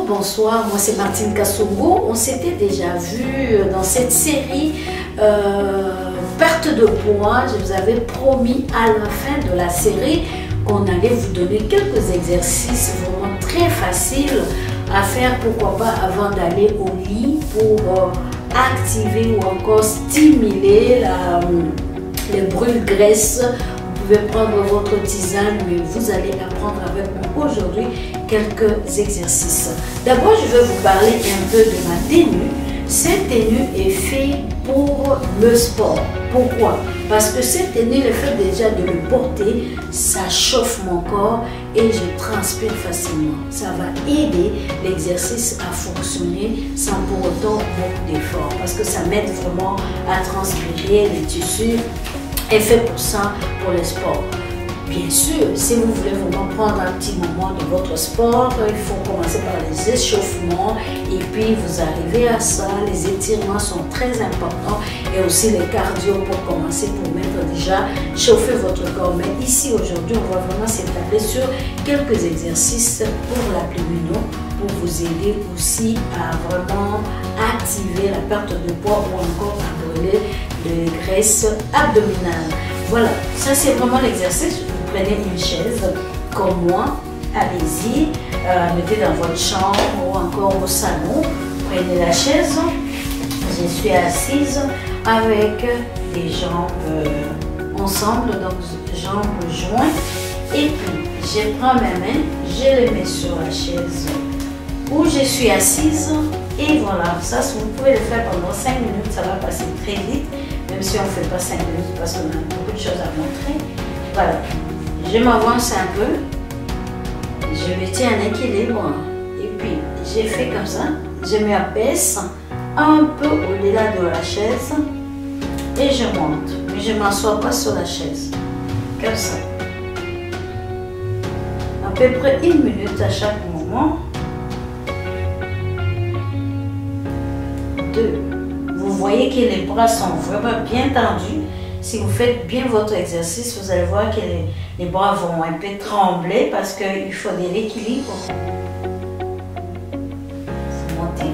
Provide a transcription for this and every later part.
bonsoir, moi c'est Martine Kassongo. On s'était déjà vu dans cette série perte de poids. Je vous avais promis à la fin de la série qu'on allait vous donner quelques exercices vraiment très faciles à faire, pourquoi pas avant d'aller au lit, pour activer ou encore stimuler les brûles-graisses. Vous pouvez prendre votre tisane, mais vous allez apprendre avec moi aujourd'hui quelques exercices. D'abord, je vais vous parler un peu de ma tenue. Cette tenue est faite pour le sport. Pourquoi? Parce que cette tenue, le fait déjà de le porter, ça chauffe mon corps et je transpire facilement. Ça va aider l'exercice à fonctionner sans pour autant beaucoup d'efforts, parce que ça m'aide vraiment à transpirer. Les tissus est fait pour ça, pour le sport. Bien sûr, si vous voulez vraiment prendre un petit moment de votre sport, il faut commencer par les échauffements et puis vous arrivez à ça. Les étirements sont très importants et aussi les cardio pour commencer, pour mettre déjà, chauffer votre corps. Mais ici aujourd'hui, on va vraiment s'établir sur quelques exercices pour l'abdominaux, pour vous aider aussi à vraiment activer la perte de poids ou encore à brûler les graisses abdominales. Voilà, ça c'est vraiment l'exercice. Vous prenez une chaise comme moi, allez-y, mettez dans votre chambre ou encore au salon, prenez la chaise, je suis assise avec les jambes ensemble, donc jambes jointes, et puis je prends mes mains, je les mets sur la chaise où je suis assise, et voilà, ça vous pouvez le faire pendant 5 minutes, ça va passer très vite, même si on ne fait pas 5 minutes parce qu'on a beaucoup de choses à montrer. Voilà, je m'avance un peu, je me tiens en équilibre, et puis j'ai fait comme ça, je m'abaisse un peu au-delà de la chaise, et je monte, mais je ne m'assois pas sur la chaise, comme ça. À peu près 1 minute à chaque moment. 2. Vous voyez que les bras sont vraiment bien tendus. Si vous faites bien votre exercice, vous allez voir que les bras vont un peu trembler parce qu'il faut de l'équilibre. Vous montez,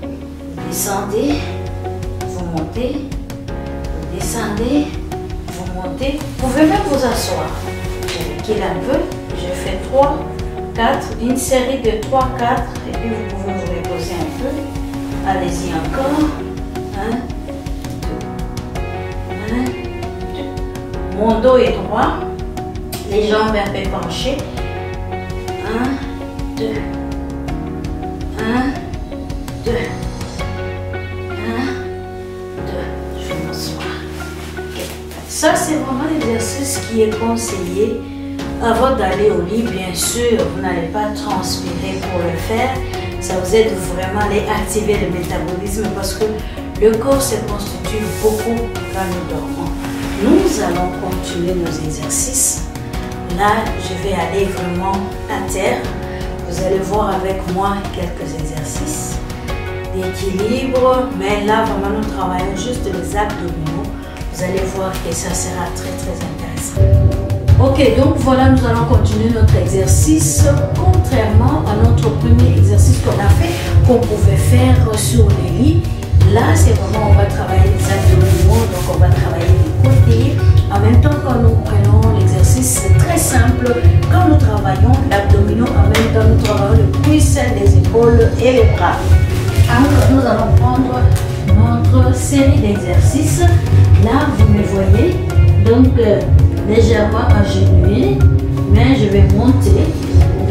vous descendez, vous montez, vous descendez, vous montez. Vous pouvez même vous asseoir. Je recule un peu, je fais 3, 4, une série de 3, 4 et puis vous pouvez vous reposer un peu. Allez-y encore. 1, 2. 1, 2. Mon dos est droit. Les jambes un peu penchées. 1, 2. 1, 2. 1, 2. Je vais m'asseoir. Ça, c'est vraiment l'exercice qui est conseillé avant d'aller au lit. Bien sûr, vous n'allez pas transpirer pour le faire. Ça vous aide vraiment à aller activer le métabolisme parce que le corps se constitue beaucoup quand nous dormons. Nous allons continuer nos exercices. Là, je vais aller vraiment à terre. Vous allez voir avec moi quelques exercices d'équilibre. Mais là, vraiment, nous travaillons juste les abdominaux. Vous allez voir que ça sera très, très intéressant. Ok, donc voilà, nous allons continuer notre exercice. Contrairement à notre premier exercice qu'on a fait, qu'on pouvait faire sur les lits, là c'est vraiment, on va travailler les abdominaux, donc on va travailler les côtés. En même temps, quand nous prenons l'exercice, c'est très simple. Quand nous travaillons l'abdominaux, en même temps nous travaillons les cuisses, les épaules et les bras. Alors nous allons prendre notre série d'exercices. Là, vous me voyez, donc légèrement agenouillé, mais je vais monter.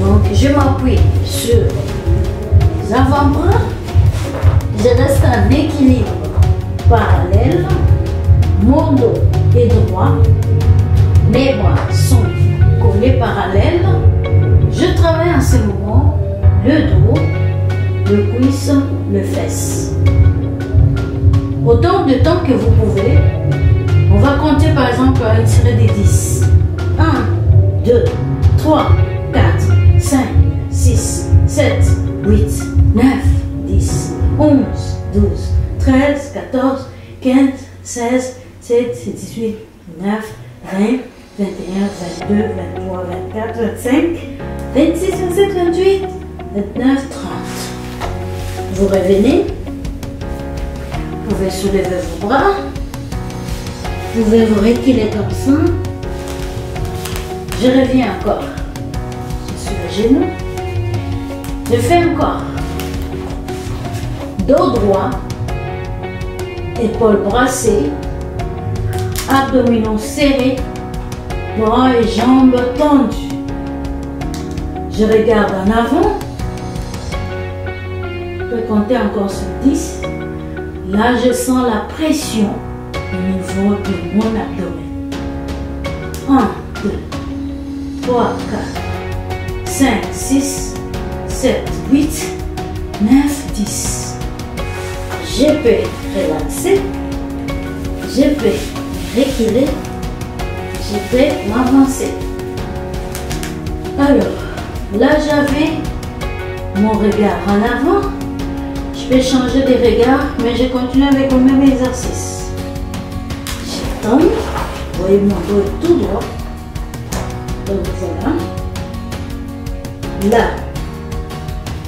Donc je m'appuie sur les avant-bras, je reste en équilibre parallèle, mon dos est droit, mes bras sont collés parallèles, je travaille en ce moment le dos, le cuisse, le fesse. Autant de temps que vous pouvez. On va compter par exemple une série de 10. 1, 2, 3, 4, 5, 6, 7, 8, 9, 10, 11, 12, 13, 14, 15, 16, 17, 18, 19, 20, 21, 22, 23, 24, 25, 26, 27, 28, 29, 30. Vous revenez. Vous pouvez soulever vos bras. Vous pouvez vous reculer comme ça. Je reviens encore. Je suis le genou. Je fais encore. Dos droit. Épaules brassées. Abdominaux serrés. Bras et jambes tendus. Je regarde en avant. Je peux compter encore sur 10. Là, je sens la pression au niveau de mon abdomen. 1, 2, 3, 4, 5, 6, 7, 8, 9, 10. Je peux relaxer. Je peux reculer. Je peux m'avancer. Alors, là, j'avais mon regard en avant. Je peux changer de regard, mais je continue avec le même exercice. Je tombe. Vous voyez, mon dos est tout droit. Donc voilà. Là,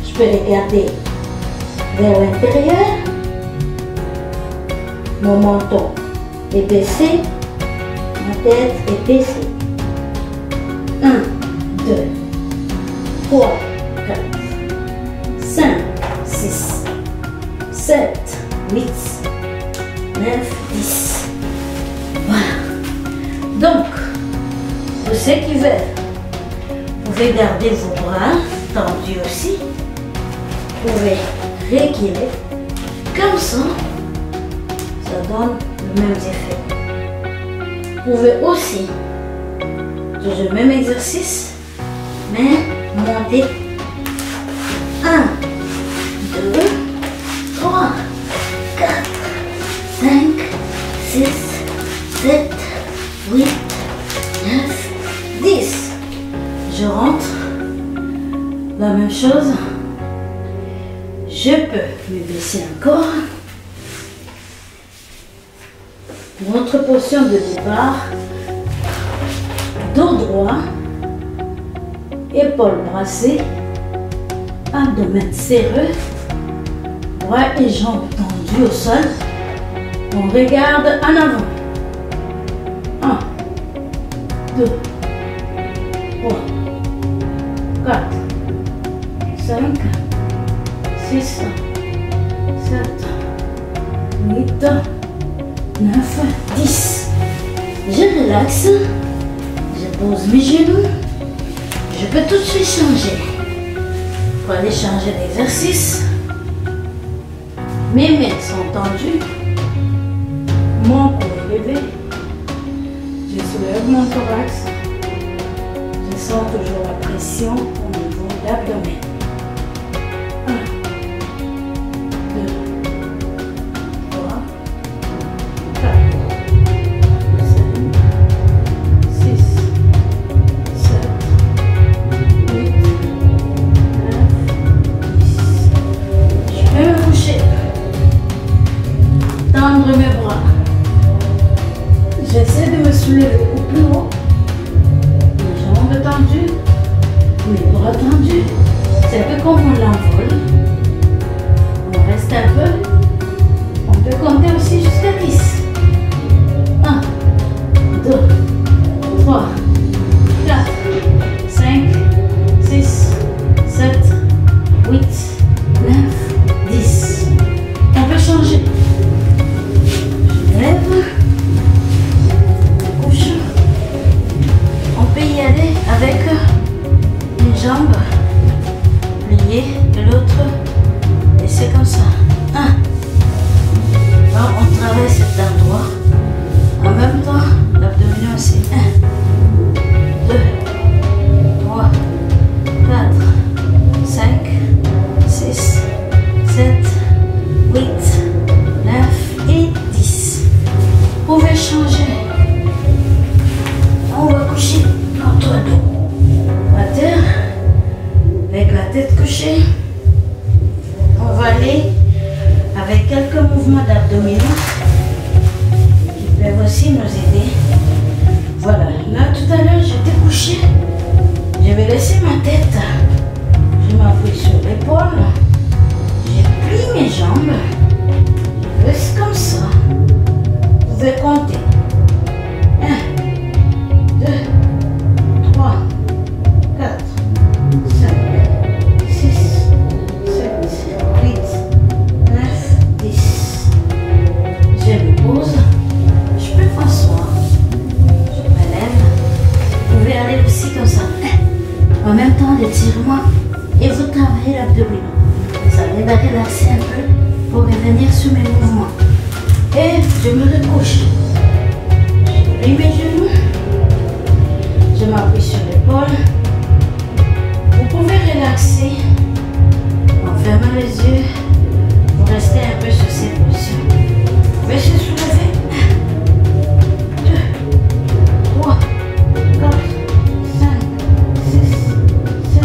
je peux regarder vers l'intérieur. Mon menton est baissé. Ma tête est baissée. 1, 2, 3, 4, 5, 6, 7, 8, 9, 10. Voilà. Donc, pour ceux qui veulent, vous pouvez garder vos bras tendus aussi. Vous pouvez reculer. Comme ça, ça donne le même effet. Vous pouvez aussi, toujours le même exercice, mais monter. 1, 2, 3, 4, 5, 6, 7, 8, 9, 10. Je rentre. La même chose. Je peux me baisser encore. Notre position de départ. Dos droit. Épaules brassées. Abdomen serré. Bras et jambes tendus au sol. On regarde en avant. 1, 2, 3, 4, 5, 6, 7, 8, 9, 10. Je relaxe. Je pose mes genoux. Je peux tout de suite changer. Pour aller changer d'exercice. Mes mains sont tendues. Mon cou est levé. Je soulève mon thorax. Je sens toujours la pression au niveau de l'abdomen. 1, 2, 3, 4, 5, 6, 7, 8, 9, 10. Je peux me coucher. Tendre mes bras. J'essaie de me soulever au plus haut. Les jambes tendues, mes bras tendus. C'est un peu comme on l'envole. On reste un peu. On peut compter aussi jusqu'à 10. 1, 2, 3, 4, 5, 6, 7, 8, 9, 10. On peut changer. Je lève. Avec une jambe pliée et l'autre, et c'est comme ça. 1. Alors on travaille cet endroit. d'étirement et vous travaillez l'abdomen. Vous allez la relaxer un peu pour revenir sur mes mouvements. Et je me recouche. Je plie mes genoux. Je m'appuie sur l'épaule. Vous pouvez relaxer en fermant les yeux. Vous restez un peu sur cette position. Vous pouvez se soulever. 1, 2, 3, 4, 5, 6, 7,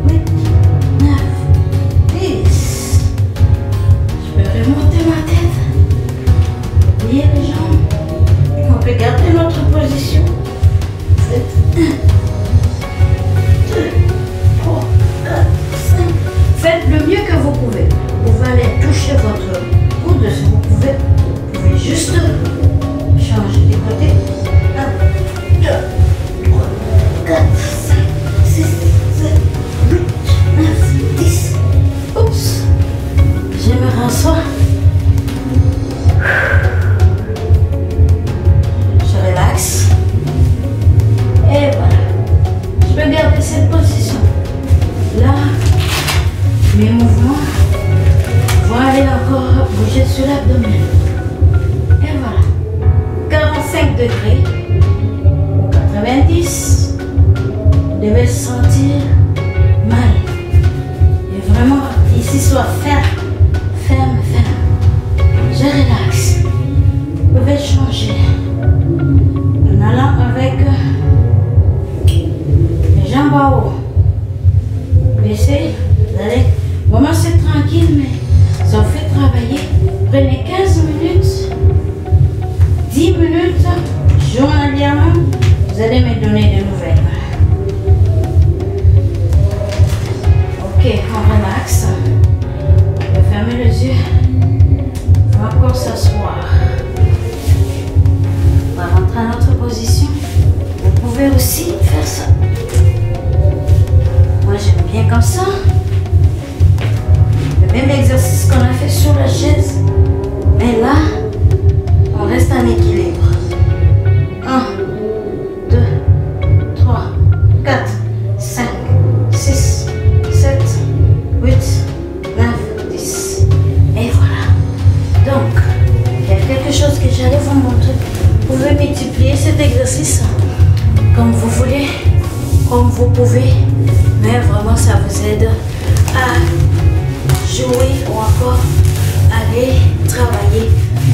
8, 9, 10. Je peux remonter ma tête. Plier les jambes. On peut garder notre position. Faites 1, 2, 3, 4, 5. Faites le mieux que vous pouvez. Vous pouvez aller toucher votre coude si vous pouvez. Vous pouvez juste changer de côté. 1, 2, 3, 4, 5, 6, 7, 8, 9, 10. Oups. Je me rassois. Je relaxe. Et voilà. Je peux garder cette position. Là, mes mouvements vont aller encore bouger sur l'abdomen. Et voilà. 45 degrés. 90. Vous devez se sentir mal. Et vraiment, ici soit ferme. Ferme, ferme. Je relaxe. Vous pouvez changer. En allant avec les jambes en haut. Baissez. Vous allez vraiment c'est tranquille, mais ça vous fait travailler. Prenez 15 minutes, 10 minutes journalièrement. Vous allez me donner de nouvelles. Ok, on relaxe. On va fermer les yeux. On va encore s'asseoir. On va rentrer à notre position. Vous pouvez aussi faire ça. Moi j'aime bien comme ça. Le même exercice qu'on a fait sur la chaise. Mais là, on reste en équilibre. 1, 2, 3, 4, 5, 6, 7, 8, 9, 10. Et voilà. Donc, il y a quelque chose que j'allais vous montrer. Vous pouvez multiplier cet exercice comme vous voulez, comme vous pouvez. Mais vraiment, ça vous aide à jouer ou encore aller travailler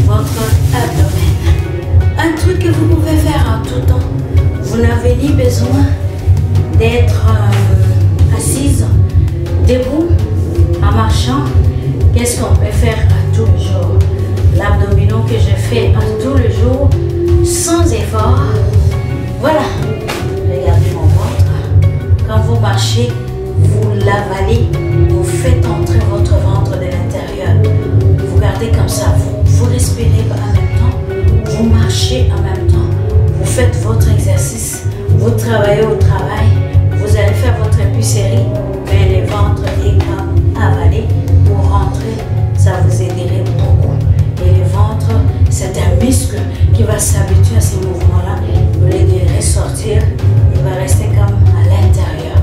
votre abdomen. Un truc que vous pouvez faire en tout temps, vous n'avez ni besoin d'être assise, debout, en marchant. Qu'est-ce qu'on peut faire à tous les jours? L'abdominaux que je fais à tous les jours, sans effort. Voilà, regardez mon ventre. Quand vous marchez, vous l'avalez, vous faites entrer votre ventre de l'intérieur. Vous gardez comme ça, vous respirez en même temps, vous marchez en même temps, vous faites votre exercice, vous travaillez au travail, vous allez faire votre épicerie, mais le ventre est comme avalé pour rentrer, ça vous aiderait beaucoup. Et le ventre, c'est un muscle qui va s'habituer à ces mouvements-là, au lieu de ressortir, il va rester comme à l'intérieur.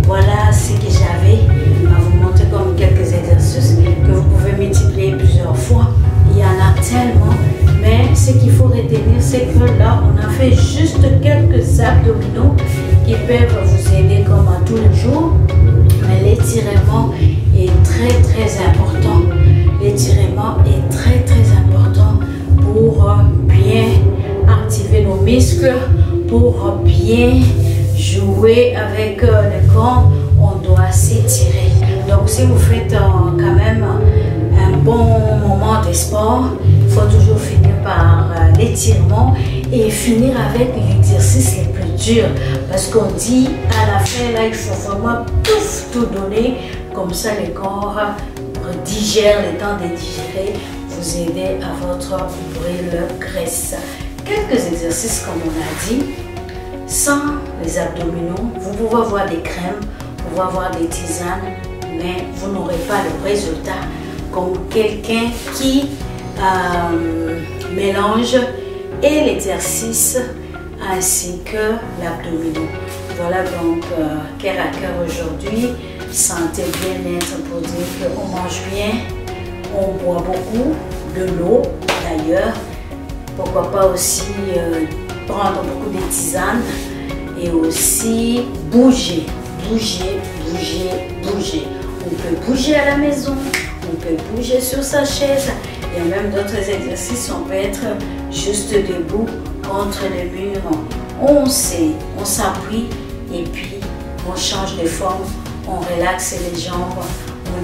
Voilà ce que j'avais à vous montrer comme quelques exercices que vous pouvez multiplier plusieurs fois. Il y en a tellement, mais ce qu'il faut retenir, c'est que là, on a fait juste quelques abdominaux qui peuvent vous aider comme à tous les jours. Mais l'étirement est très important. L'étirement est très important pour bien activer nos muscles, pour bien jouer avec le corps. On doit s'étirer. Donc si vous faites quand même un bon moment de sport, il faut toujours finir par l'étirement et finir avec l'exercice le plus dur. Parce qu'on dit à la fin, là, il faut vraiment tout donner. Comme ça, le corps digère, le temps de digérer, vous aider à votre brûle graisse. Quelques exercices comme on a dit, sans les abdominaux, vous pouvez avoir des crèmes, vous pouvez avoir des tisanes, mais vous n'aurez pas le résultat comme quelqu'un qui mélange et l'exercice ainsi que l'abdominaux. voilà donc cœur à cœur aujourd'hui, santé, bien-être pour dire qu'on mange bien, on boit beaucoup, de l'eau d'ailleurs, pourquoi pas aussi prendre beaucoup de tisanes et aussi bouger, bouger, bouger, bouger. On peut bouger à la maison, on peut bouger sur sa chaise, il y a même d'autres exercices, on peut être juste debout contre le mur. On s'appuie et puis on change de forme, on relaxe les jambes, on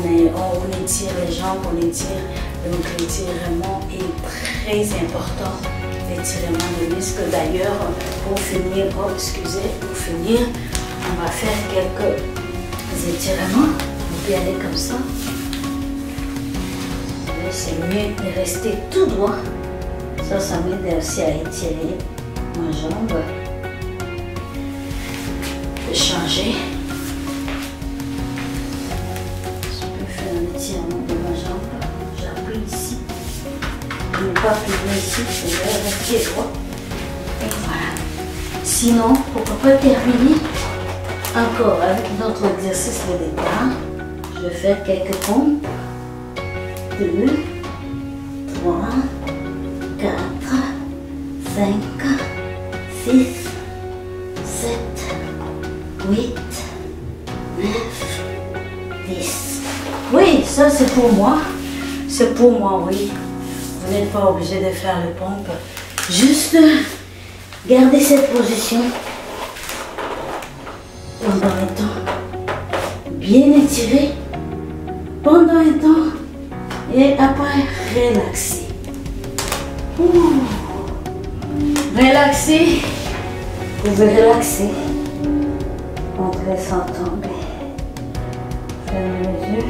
étire les jambes, on étire. Donc l'étirement est très important, l'étirement des muscles. D'ailleurs, pour finir, on va faire quelques étirements. On peut y aller comme ça. C'est mieux de rester tout droit. Ça m'aide aussi à étirer ma jambe. Je peux changer. Je peux faire un étirement de ma jambe. J'appuie ici. Je ne vais pas plier ici. Je vais rester droit. Et voilà. Sinon, pourquoi pas terminer encore avec notre exercice de départ. Je vais faire quelques pompes. 2, 3, 4, 5, 6, 7, 8, 9, 10. Oui, ça c'est pour moi. C'est pour moi, oui. Vous n'êtes pas obligé de faire les pompes. Juste gardez cette position pendant un temps. Bien étiré pendant un temps. Et après, relaxer. Relaxer. Vous pouvez relaxer. En te laissant tomber. Fermez les yeux.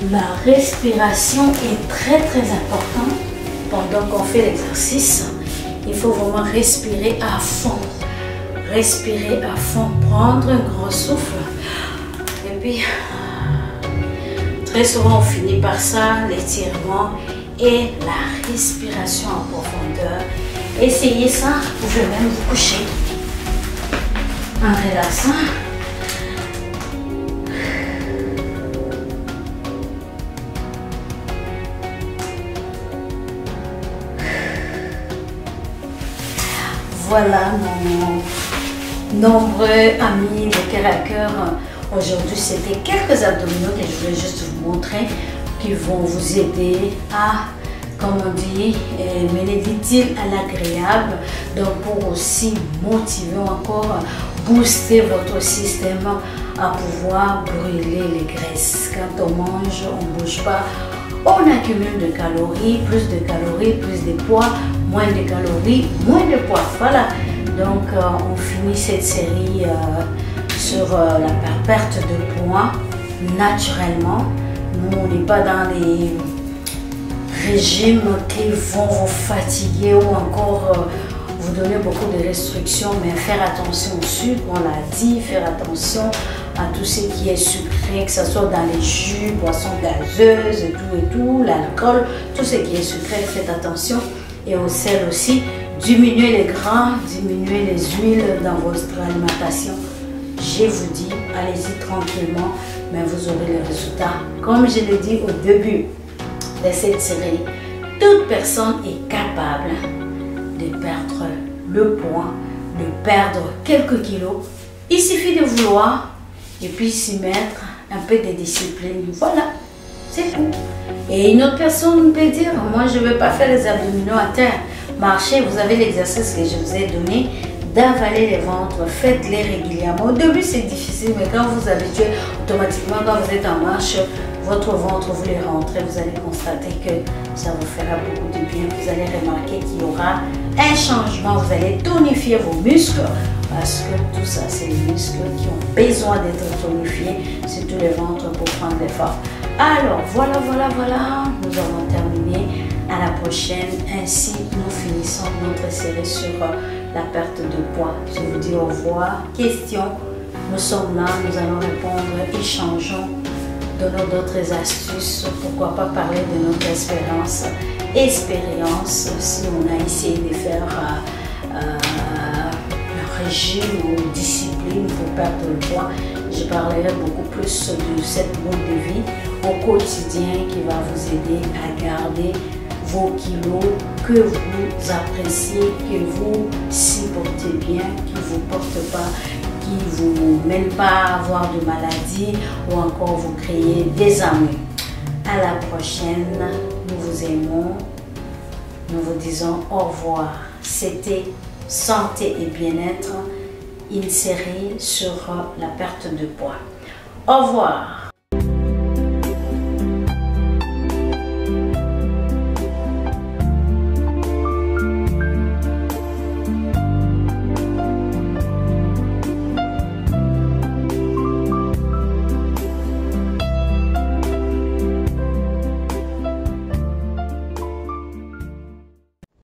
La respiration est très importante pendant qu'on fait l'exercice. Il faut vraiment respirer à fond. Respirer à fond, prendre un grand souffle. Et puis, très souvent on finit par ça, l'étirement et la respiration en profondeur. Essayez ça, vous pouvez même vous coucher en relaxant. Voilà mon nombreux amis de cœur à cœur. Aujourd'hui, c'était quelques abdominaux que je voulais juste vous montrer qui vont vous aider à, comme on dit, mener l'utile à l'agréable. Donc, pour aussi motiver encore, booster votre système à pouvoir brûler les graisses. Quand on mange, on ne bouge pas. On accumule de calories, plus de poids, moins de calories, moins de poids. Voilà. Donc, on finit cette série sur la perte de poids naturellement. Nous, on n'est pas dans les régimes qui vont vous fatiguer ou encore vous donner beaucoup de restrictions, mais faire attention au sucre, on l'a dit, faire attention à tout ce qui est sucré, que ce soit dans les jus, boissons gazeuses et tout, l'alcool, tout ce qui est sucré, faites attention. Et au sel aussi, diminuez les gras, diminuez les huiles dans votre alimentation. Je vous dis, allez-y tranquillement, mais vous aurez les résultats. Comme je l'ai dit au début de cette série, toute personne est capable de perdre le poids, de perdre quelques kilos. Il suffit de vouloir et puis s'y mettre un peu de discipline. Voilà, c'est tout. Et une autre personne peut dire, moi je ne veux pas faire les abdominaux à terre. Marchez, vous avez l'exercice que je vous ai donné, d'avaler les ventres, faites-les régulièrement. Au début c'est difficile, mais quand vous vous habituez, automatiquement quand vous êtes en marche, votre ventre, vous les rentrez, vous allez constater que ça vous fera beaucoup de bien. Vous allez remarquer qu'il y aura un changement, vous allez tonifier vos muscles, parce que tout ça, c'est les muscles qui ont besoin d'être tonifiés, surtout le ventre pour prendre l'effort. Alors, voilà, nous avons terminé. À la prochaine. Ainsi, nous finissons notre série sur la perte de poids. Je vous dis au revoir. Questions, nous sommes là, nous allons répondre, échangeons. donnons d'autres astuces, pourquoi pas parler de notre expérience, si on a essayé de faire un régime ou une discipline pour perdre le poids. Je parlerai beaucoup plus de cette mode de vie au quotidien qui va vous aider à garder vos kilos que vous appréciez, que vous supportez bien, qui ne vous portent pas, qui ne vous mènent pas à avoir de maladies ou encore vous créer des ennuis. À la prochaine, nous vous aimons, nous vous disons au revoir. C'était Santé et Bien-être, une série sur la perte de poids. Au revoir.